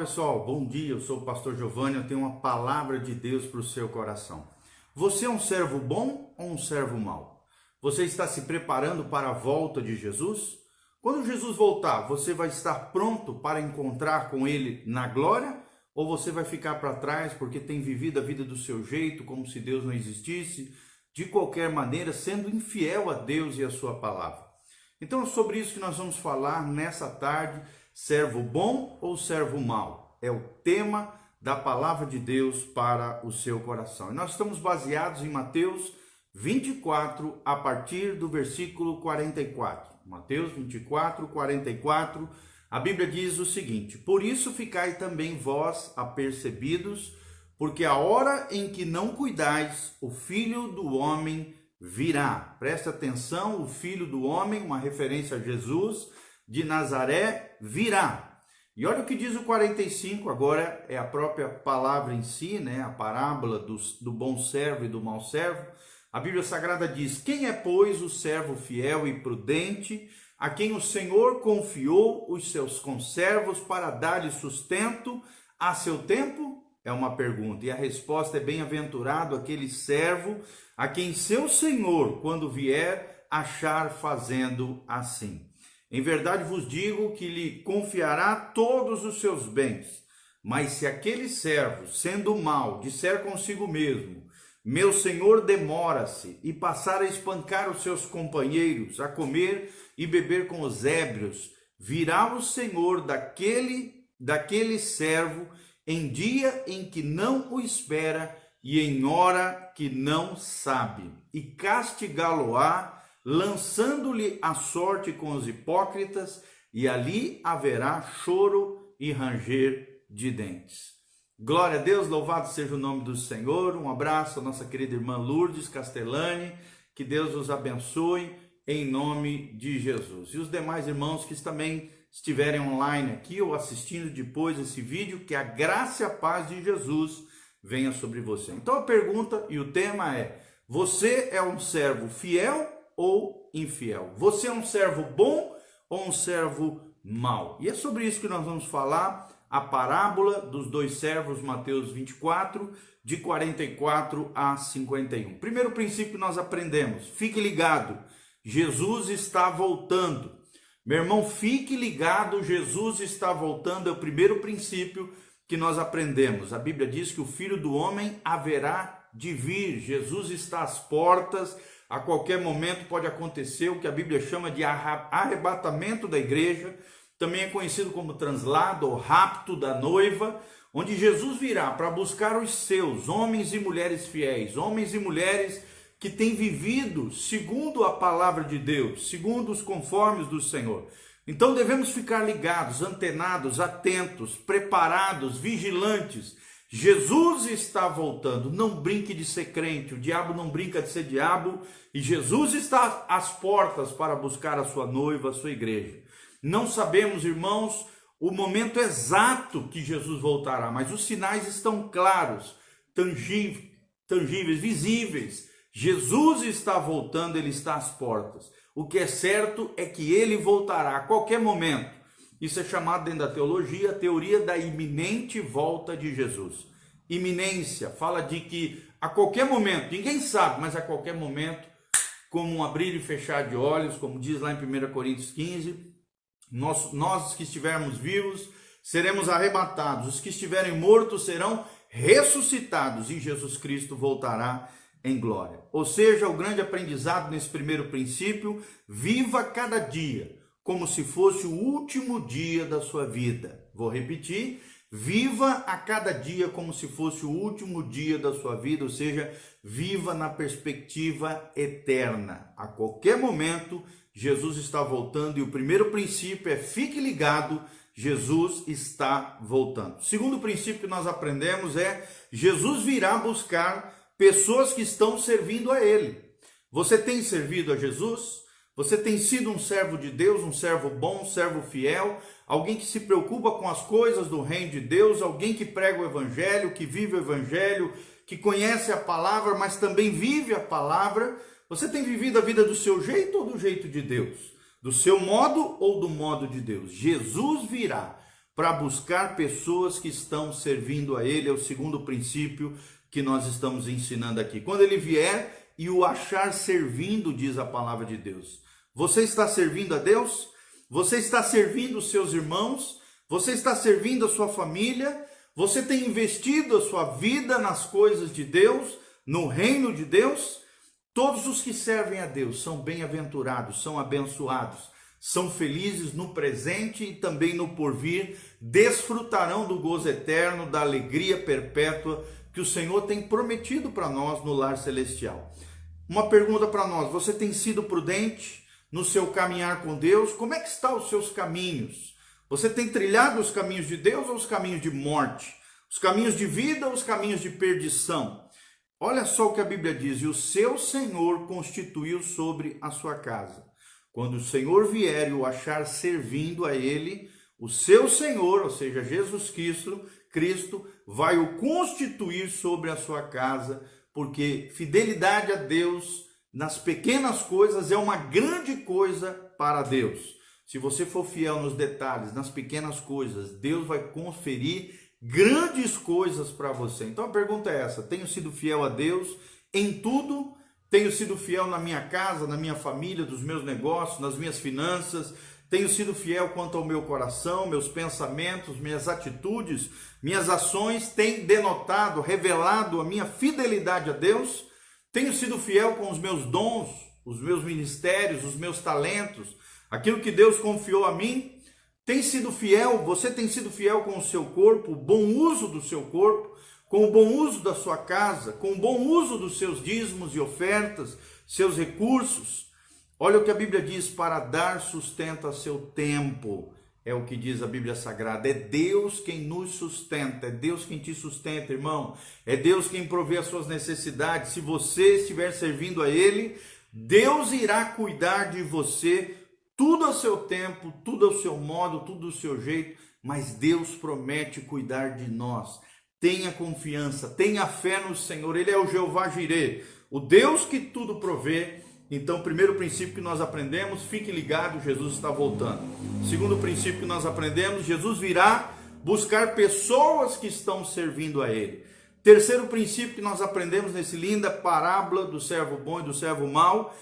pessoal, bom dia, eu sou o pastor Giovanni, eu tenho uma palavra de Deus para o seu coração. Você é um servo bom ou um servo mau? Você está se preparando para a volta de Jesus? Quando Jesus voltar, você vai estar pronto para encontrar com Ele na glória? Ou você vai ficar para trás porque tem vivido a vida do seu jeito, como se Deus não existisse, de qualquer maneira, sendo infiel a Deus e a sua palavra? Então é sobre isso que nós vamos falar nessa tarde. Servo bom ou servo mau? É o tema da palavra de Deus para o seu coração. E nós estamos baseados em Mateus 24, a partir do versículo 44. Mateus 24, 44, a Bíblia diz o seguinte: por isso ficai também vós apercebidos, porque a hora em que não cuidais, o Filho do Homem virá. Presta atenção, o Filho do Homem, uma referência a Jesus de Nazaré, virá. E olha o que diz o 45, agora é a própria palavra em si, né? A parábola do bom servo e do mau servo. A Bíblia Sagrada diz: quem é, pois, o servo fiel e prudente, a quem o Senhor confiou os seus conservos para dar-lhe sustento a seu tempo? É uma pergunta. E a resposta é: bem-aventurado aquele servo a quem seu Senhor, quando vier, achar fazendo assim. Em verdade vos digo que lhe confiará todos os seus bens. Mas se aquele servo, sendo mau, disser consigo mesmo: meu senhor demora-se, e passar a espancar os seus companheiros, a comer e beber com os ébrios, virá o Senhor daquele servo em dia em que não o espera e em hora que não sabe, e castigá-lo-á, lançando-lhe a sorte com os hipócritas, e ali haverá choro e ranger de dentes. Glória a Deus, louvado seja o nome do Senhor. Um abraço à nossa querida irmã Lourdes Castellani, que Deus os abençoe em nome de Jesus. E os demais irmãos que também estiverem online aqui ou assistindo depois esse vídeo, que a graça e a paz de Jesus venha sobre você. Então a pergunta e o tema é: você é um servo fiel ou infiel? Você é um servo bom ou um servo mau? E é sobre isso que nós vamos falar, a parábola dos dois servos, Mateus 24, de 44 a 51. Primeiro princípio que nós aprendemos: fique ligado, Jesus está voltando. Meu irmão, fique ligado, Jesus está voltando, é o primeiro princípio que nós aprendemos. A Bíblia diz que o Filho do Homem haverá de vir, Jesus está às portas. A qualquer momento pode acontecer o que a Bíblia chama de arrebatamento da igreja, também é conhecido como translado ou rapto da noiva, onde Jesus virá para buscar os seus, homens e mulheres fiéis, homens e mulheres que têm vivido segundo a palavra de Deus, segundo os conformes do Senhor. Então devemos ficar ligados, antenados, atentos, preparados, vigilantes. Jesus está voltando. Não brinque de ser crente, o diabo não brinca de ser diabo, e Jesus está às portas para buscar a sua noiva, a sua igreja. Não sabemos, irmãos, o momento exato que Jesus voltará, mas os sinais estão claros, tangíveis, visíveis. Jesus está voltando, ele está às portas. O que é certo é que ele voltará a qualquer momento. Isso é chamado dentro da teologia, a teoria da iminente volta de Jesus. Iminência fala de que a qualquer momento, ninguém sabe, mas a qualquer momento, como um abrir e fechar de olhos, como diz lá em 1 Coríntios 15, nós que estivermos vivos seremos arrebatados, os que estiverem mortos serão ressuscitados e Jesus Cristo voltará em glória. Ou seja, o grande aprendizado nesse primeiro princípio: viva cada dia como se fosse o último dia da sua vida. Vou repetir: viva a cada dia como se fosse o último dia da sua vida, ou seja, viva na perspectiva eterna. A qualquer momento, Jesus está voltando, e o primeiro princípio é: fique ligado, Jesus está voltando. O segundo princípio que nós aprendemos é: Jesus virá buscar pessoas que estão servindo a Ele. Você tem servido a Jesus? Você tem sido um servo de Deus, um servo bom, um servo fiel, alguém que se preocupa com as coisas do reino de Deus, alguém que prega o evangelho, que vive o evangelho, que conhece a palavra, mas também vive a palavra? Você tem vivido a vida do seu jeito ou do jeito de Deus? Do seu modo ou do modo de Deus? Jesus virá para buscar pessoas que estão servindo a Ele. É o segundo princípio que nós estamos ensinando aqui. Quando Ele vier e o achar servindo, diz a palavra de Deus. Você está servindo a Deus? Você está servindo os seus irmãos? Você está servindo a sua família? Você tem investido a sua vida nas coisas de Deus, no reino de Deus? Todos os que servem a Deus são bem-aventurados, são abençoados, são felizes no presente e também no porvir, desfrutarão do gozo eterno, da alegria perpétua que o Senhor tem prometido para nós no lar celestial. Uma pergunta para nós: você tem sido prudente no seu caminhar com Deus? Como é que estão os seus caminhos? Você tem trilhado os caminhos de Deus ou os caminhos de morte? Os caminhos de vida ou os caminhos de perdição? Olha só o que a Bíblia diz: e o seu Senhor constituiu sobre a sua casa. Quando o Senhor vier e o achar servindo a Ele, o seu Senhor, ou seja, Jesus Cristo, vai o constituir sobre a sua casa, porque fidelidade a Deus nas pequenas coisas é uma grande coisa para Deus. Se você for fiel nos detalhes, nas pequenas coisas, Deus vai conferir grandes coisas para você. Então a pergunta é essa: tenho sido fiel a Deus em tudo? Tenho sido fiel na minha casa, na minha família, dos meus negócios, nas minhas finanças? Tenho sido fiel quanto ao meu coração, meus pensamentos, minhas atitudes, minhas ações têm denotado, revelado a minha fidelidade a Deus? Tenho sido fiel com os meus dons, os meus ministérios, os meus talentos, aquilo que Deus confiou a mim? Tem sido fiel? Você tem sido fiel com o seu corpo, o bom uso do seu corpo, com o bom uso da sua casa, com o bom uso dos seus dízimos e ofertas, seus recursos? Olha o que a Bíblia diz: para dar sustento a seu tempo. É o que diz a Bíblia Sagrada. É Deus quem nos sustenta, é Deus quem te sustenta, irmão. É Deus quem provê as suas necessidades. Se você estiver servindo a Ele, Deus irá cuidar de você, tudo a seu tempo, tudo ao seu modo, tudo do seu jeito, mas Deus promete cuidar de nós. Tenha confiança, tenha fé no Senhor. Ele é o Jeová Jireh, o Deus que tudo provê. Então, primeiro princípio que nós aprendemos: fique ligado, Jesus está voltando. Segundo princípio que nós aprendemos: Jesus virá buscar pessoas que estão servindo a Ele. Terceiro princípio que nós aprendemos nesse linda parábola do servo bom e do servo mau: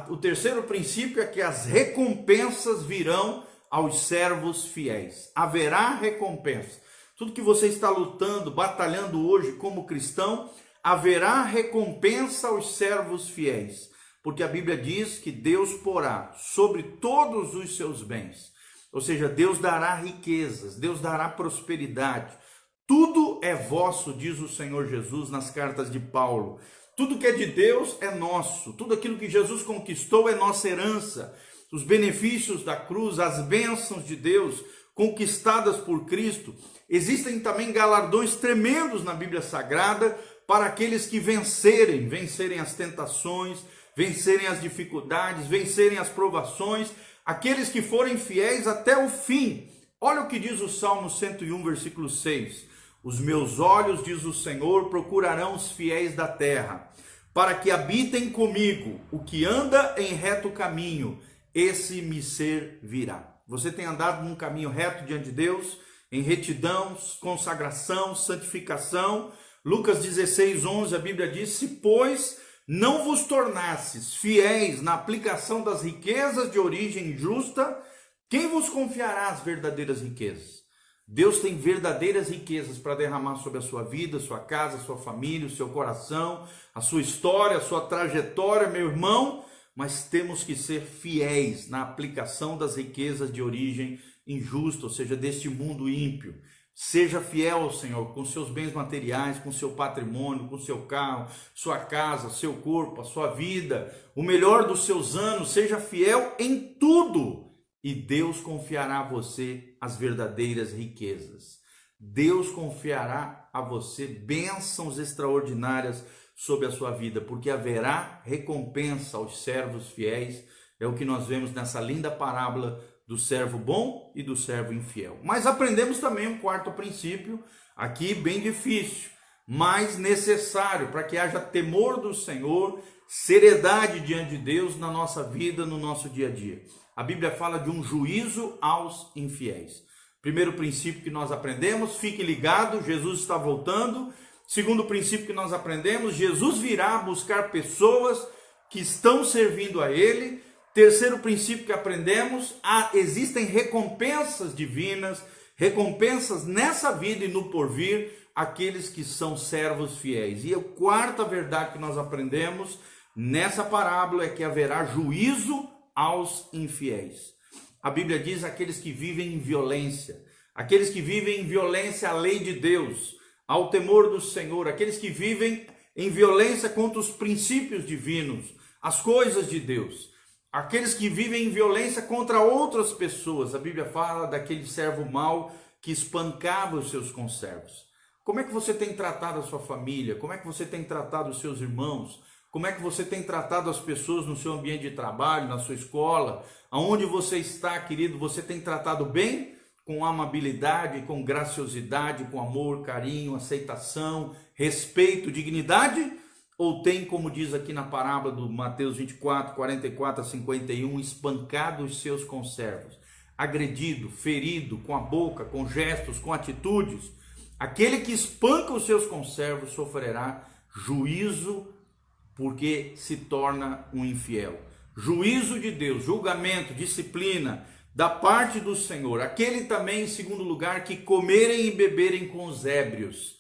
o terceiro princípio é que as recompensas virão aos servos fiéis. Haverá recompensa. Tudo que você está lutando, batalhando hoje como cristão, haverá recompensa aos servos fiéis. Porque a Bíblia diz que Deus porá sobre todos os seus bens. Ou seja, Deus dará riquezas, Deus dará prosperidade. Tudo é vosso, diz o Senhor Jesus nas cartas de Paulo. Tudo que é de Deus é nosso. Tudo aquilo que Jesus conquistou é nossa herança. Os benefícios da cruz, as bênçãos de Deus conquistadas por Cristo. Existem também galardões tremendos na Bíblia Sagrada para aqueles que vencerem as tentações, vencerem as dificuldades, vencerem as provações, aqueles que forem fiéis até o fim. Olha o que diz o Salmo 101, versículo 6. Os meus olhos, diz o Senhor, procurarão os fiéis da terra, para que habitem comigo. O que anda em reto caminho, esse me servirá. Você tem andado num caminho reto diante de Deus, em retidão, consagração, santificação? Lucas 16, 11, a Bíblia diz: se, pois, não vos tornasses fiéis na aplicação das riquezas de origem justa, quem vos confiará as verdadeiras riquezas? Deus tem verdadeiras riquezas para derramar sobre a sua vida, sua casa, sua família, o seu coração, a sua história, a sua trajetória, meu irmão, mas temos que ser fiéis na aplicação das riquezas de origem injusta, ou seja, deste mundo ímpio. Seja fiel ao Senhor com seus bens materiais, com seu patrimônio, com seu carro, sua casa, seu corpo, a sua vida, o melhor dos seus anos. Seja fiel em tudo e Deus confiará a você as verdadeiras riquezas. Deus confiará a você bênçãos extraordinárias sobre a sua vida, porque haverá recompensa aos servos fiéis. É o que nós vemos nessa linda parábola do servo bom e do servo infiel. Mas aprendemos também um quarto princípio, aqui bem difícil, mas necessário para que haja temor do Senhor, seriedade diante de Deus na nossa vida, no nosso dia a dia. A Bíblia fala de um juízo aos infiéis. Primeiro princípio que nós aprendemos, fique ligado, Jesus está voltando. Segundo princípio que nós aprendemos, Jesus virá buscar pessoas que estão servindo a Ele. Terceiro princípio que aprendemos, existem recompensas divinas, recompensas nessa vida e no porvir, aqueles que são servos fiéis. E a quarta verdade que nós aprendemos nessa parábola é que haverá juízo aos infiéis. A Bíblia diz aqueles que vivem em violência, aqueles que vivem em violência à lei de Deus, ao temor do Senhor, aqueles que vivem em violência contra os princípios divinos, as coisas de Deus, aqueles que vivem em violência contra outras pessoas. A Bíblia fala daquele servo mau que espancava os seus conservos. Como é que você tem tratado a sua família? Como é que você tem tratado os seus irmãos? Como é que você tem tratado as pessoas no seu ambiente de trabalho, na sua escola? Aonde você está, querido, você tem tratado bem? Com amabilidade, com graciosidade, com amor, carinho, aceitação, respeito, dignidade? Ou tem, como diz aqui na parábola do Mateus 24, 44 a 51, espancado os seus conservos, agredido, ferido, com a boca, com gestos, com atitudes? Aquele que espanca os seus conservos sofrerá juízo, porque se torna um infiel. Juízo de Deus, julgamento, disciplina da parte do Senhor. Aquele também, em segundo lugar, que comerem e beberem com os ébrios.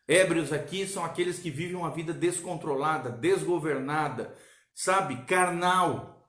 Ébrios aqui são aqueles que vivem uma vida descontrolada, desgovernada, sabe, carnal.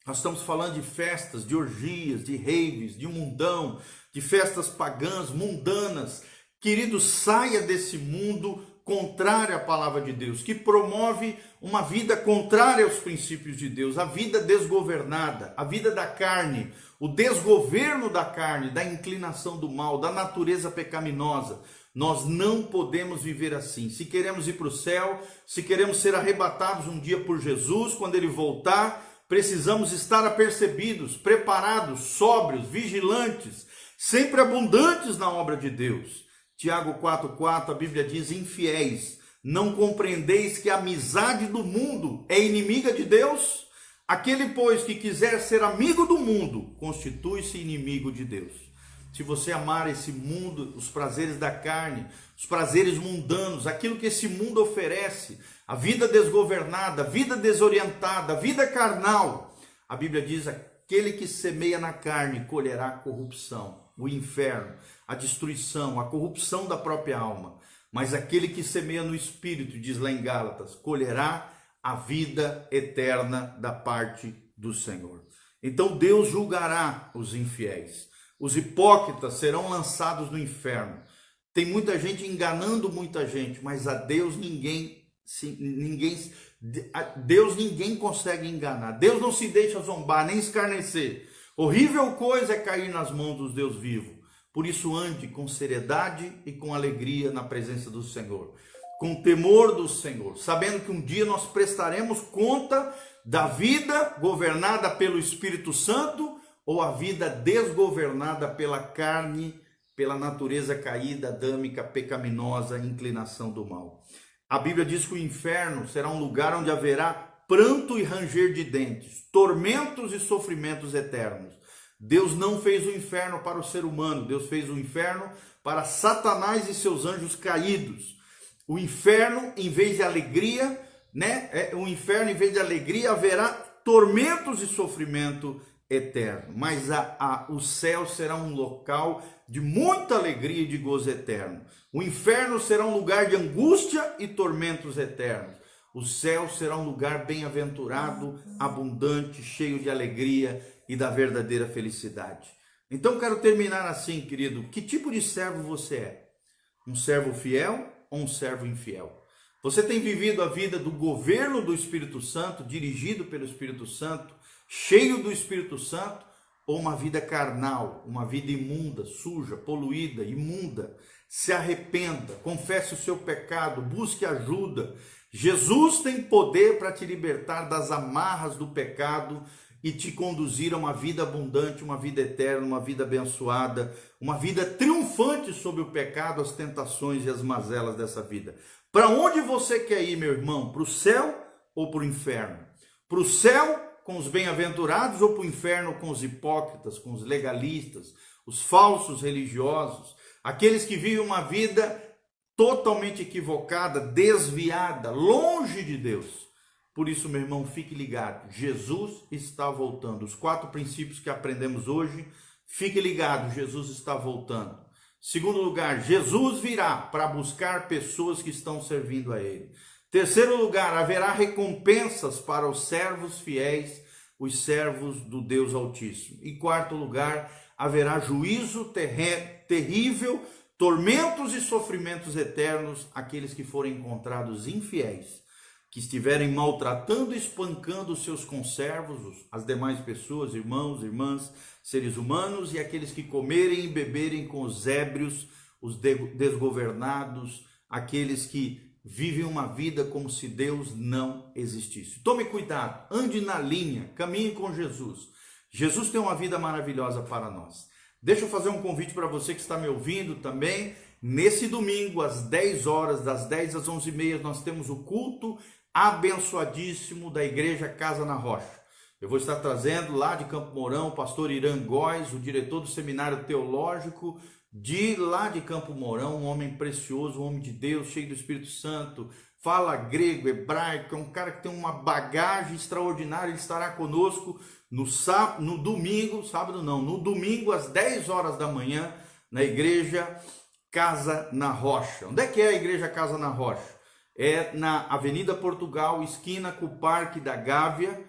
Nós estamos falando de festas, de orgias, de raves, de mundão, de festas pagãs, mundanas. Querido, saia desse mundo contrário à palavra de Deus, que promove uma vida contrária aos princípios de Deus, a vida desgovernada, a vida da carne, o desgoverno da carne, da inclinação do mal, da natureza pecaminosa. Nós não podemos viver assim. Se queremos ir para o céu, se queremos ser arrebatados um dia por Jesus, quando Ele voltar, precisamos estar apercebidos, preparados, sóbrios, vigilantes, sempre abundantes na obra de Deus. Tiago 4,4, a Bíblia diz: infiéis, não compreendeis que a amizade do mundo é inimiga de Deus? Aquele, pois, que quiser ser amigo do mundo, constitui-se inimigo de Deus. Se você amar esse mundo, os prazeres da carne, os prazeres mundanos, aquilo que esse mundo oferece, a vida desgovernada, a vida desorientada, a vida carnal, a Bíblia diz: aquele que semeia na carne colherá a corrupção, o inferno, a destruição, a corrupção da própria alma. Mas aquele que semeia no Espírito, diz lá em Gálatas, colherá a vida eterna da parte do Senhor. Então Deus julgará os infiéis. Os hipócritas serão lançados no inferno. Tem muita gente enganando muita gente, mas a Deus ninguém consegue enganar. Deus não se deixa zombar, nem escarnecer. Horrível coisa é cair nas mãos dos Deus vivo. Por isso ande com seriedade e com alegria na presença do Senhor, com temor do Senhor, sabendo que um dia nós prestaremos conta da vida governada pelo Espírito Santo ou a vida desgovernada pela carne, pela natureza caída, adâmica, pecaminosa, inclinação do mal. A Bíblia diz que o inferno será um lugar onde haverá pranto e ranger de dentes, tormentos e sofrimentos eternos. Deus não fez o inferno para o ser humano, Deus fez o inferno para Satanás e seus anjos caídos. O inferno, em vez de alegria, o inferno, em vez de alegria, haverá tormentos e sofrimento eterno. Mas o céu será um local de muita alegria e de gozo eterno. O inferno será um lugar de angústia e tormentos eternos. O céu será um lugar bem-aventurado, abundante, cheio de alegria e da verdadeira felicidade. Então quero terminar assim, querido. Que tipo de servo você é? Um servo fiel ou um servo infiel? Você tem vivido a vida do governo do Espírito Santo, dirigido pelo Espírito Santo, cheio do Espírito Santo, ou uma vida carnal, uma vida imunda, suja, poluída, imunda? Se arrependa, confesse o seu pecado, busque ajuda. Jesus tem poder para te libertar das amarras do pecado e te conduzir a uma vida abundante, uma vida eterna, uma vida abençoada, uma vida triunfante sobre o pecado, as tentações e as mazelas dessa vida. Para onde você quer ir, meu irmão? Para o céu ou para o inferno? Para o céu com os bem-aventurados ou para o inferno com os hipócritas, com os legalistas, os falsos religiosos, aqueles que vivem uma vida totalmente equivocada, desviada, longe de Deus. Por isso, meu irmão, fique ligado, Jesus está voltando. Os 4 princípios que aprendemos hoje, fique ligado, Jesus está voltando. Segundo lugar, Jesus virá para buscar pessoas que estão servindo a Ele. Terceiro lugar, haverá recompensas para os servos fiéis, os servos do Deus Altíssimo. E quarto lugar, haverá juízo terrível, tormentos e sofrimentos eternos àqueles que forem encontrados infiéis, que estiverem maltratando e espancando os seus conservos, as demais pessoas, irmãos, irmãs, seres humanos, e aqueles que comerem e beberem com os ébrios, os desgovernados, aqueles que vivem uma vida como se Deus não existisse. Tome cuidado, ande na linha, caminhe com Jesus. Jesus tem uma vida maravilhosa para nós. Deixa eu fazer um convite para você que está me ouvindo também. Nesse domingo, às 10 horas, das 10 às 11h30, nós temos o culto abençoadíssimo da Igreja Casa na Rocha. Eu vou estar trazendo lá de Campo Mourão o pastor Irã Góes, o diretor do Seminário Teológico de lá de Campo Mourão, um homem precioso, um homem de Deus, cheio do Espírito Santo, fala grego, hebraico, é um cara que tem uma bagagem extraordinária. Ele estará conosco no domingo, sábado não, no domingo às 10 horas da manhã, na Igreja Casa na Rocha. Onde é que é a Igreja Casa na Rocha? É na Avenida Portugal, esquina com o Parque da Gávea,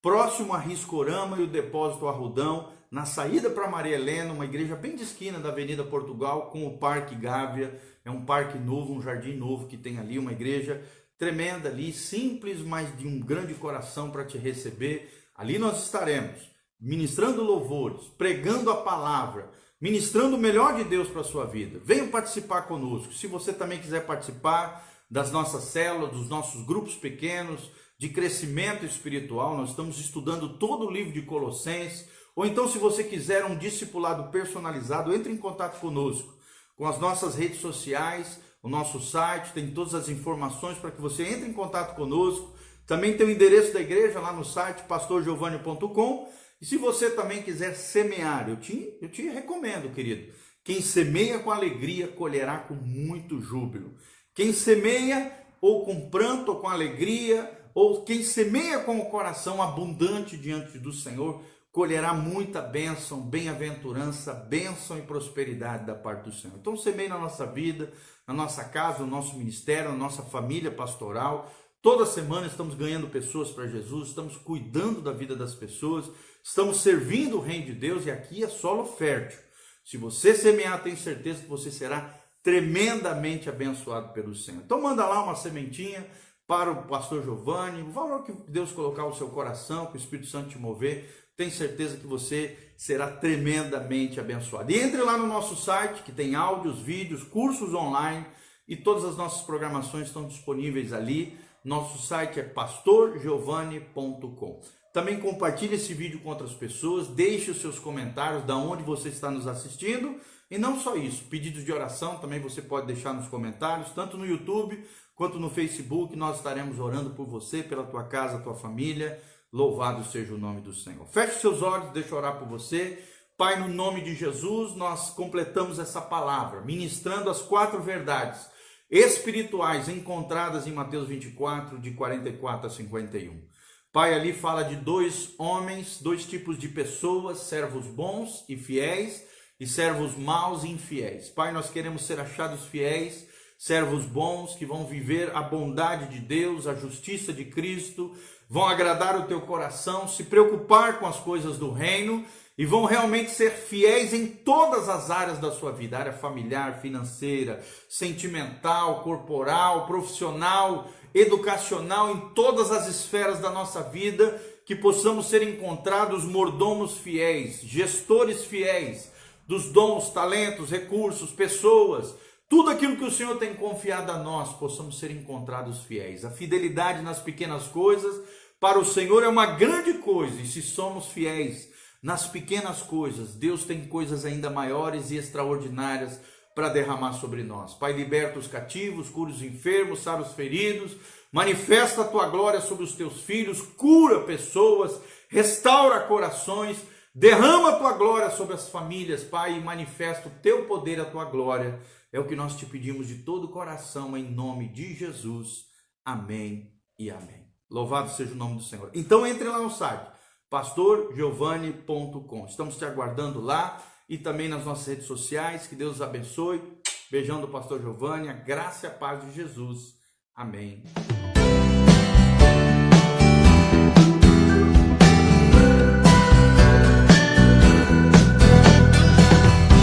próximo a Riscorama e o Depósito Arrudão, na saída para Maria Helena, uma igreja bem de esquina da Avenida Portugal com o Parque Gávea. É um parque novo, um jardim novo que tem ali, uma igreja tremenda ali, simples, mas de um grande coração para te receber. Ali nós estaremos ministrando louvores, pregando a palavra, ministrando o melhor de Deus para a sua vida. Venha participar conosco. Se você também quiser participar das nossas células, dos nossos grupos pequenos de crescimento espiritual, nós estamos estudando todo o livro de Colossenses. Ou então, se você quiser um discipulado personalizado, entre em contato conosco, com as nossas redes sociais, o nosso site, tem todas as informações para que você entre em contato conosco. Também tem o endereço da igreja lá no site, pastorgiovanni.com. E se você também quiser semear, eu te recomendo, querido. Quem semeia com alegria, colherá com muito júbilo. Quem semeia ou com pranto ou com alegria, ou quem semeia com o coração abundante diante do Senhor, colherá muita bênção, bem-aventurança, bênção e prosperidade da parte do Senhor. Então semeie na nossa vida, na nossa casa, no nosso ministério, na nossa família pastoral. Toda semana estamos ganhando pessoas para Jesus, estamos cuidando da vida das pessoas, estamos servindo o reino de Deus, e aqui é solo fértil. Se você semear, tenho certeza que você será tremendamente abençoado pelo Senhor. Então manda lá uma sementinha para o pastor Giovanni, o valor que Deus colocar no seu coração, que o Espírito Santo te mover. Tenho certeza que você será tremendamente abençoado. E entre lá no nosso site, que tem áudios, vídeos, cursos online, e todas as nossas programações estão disponíveis ali. Nosso site é pastorgiovanni.com. Também compartilhe esse vídeo com outras pessoas, deixe os seus comentários de onde você está nos assistindo. E não só isso, pedidos de oração também você pode deixar nos comentários, tanto no YouTube quanto no Facebook. Nós estaremos orando por você, pela tua casa, tua família. Louvado seja o nome do Senhor. Feche seus olhos, deixa eu orar por você. Pai, no nome de Jesus, nós completamos essa palavra, ministrando as 4 verdades espirituais encontradas em Mateus 24, de 44 a 51. Pai, ali fala de 2 homens, 2 tipos de pessoas, servos bons e fiéis, e servos maus e infiéis. Pai, nós queremos ser achados fiéis, servos bons que vão viver a bondade de Deus, a justiça de Cristo, vão agradar o teu coração, se preocupar com as coisas do reino e vão realmente ser fiéis em todas as áreas da sua vida, área familiar, financeira, sentimental, corporal, profissional, educacional, em todas as esferas da nossa vida, que possamos ser encontrados mordomos fiéis, gestores fiéis dos dons, talentos, recursos, pessoas, tudo aquilo que o Senhor tem confiado a nós, possamos ser encontrados fiéis. A fidelidade nas pequenas coisas, para o Senhor é uma grande coisa, e se somos fiéis nas pequenas coisas, Deus tem coisas ainda maiores e extraordinárias para derramar sobre nós. Pai, liberta os cativos, cura os enfermos, sara os feridos, Manifesta a tua glória sobre os teus filhos, cura pessoas, restaura corações, derrama a tua glória sobre as famílias, Pai, e manifesta o teu poder, a tua glória. É o que nós te pedimos de todo o coração, em nome de Jesus. Amém e amém. Louvado seja o nome do Senhor. Então entre lá no site, pastorgiovanni.com. Estamos te aguardando lá e também nas nossas redes sociais. Que Deus os abençoe. Beijão do pastor Giovanni, a graça e a paz de Jesus. Amém.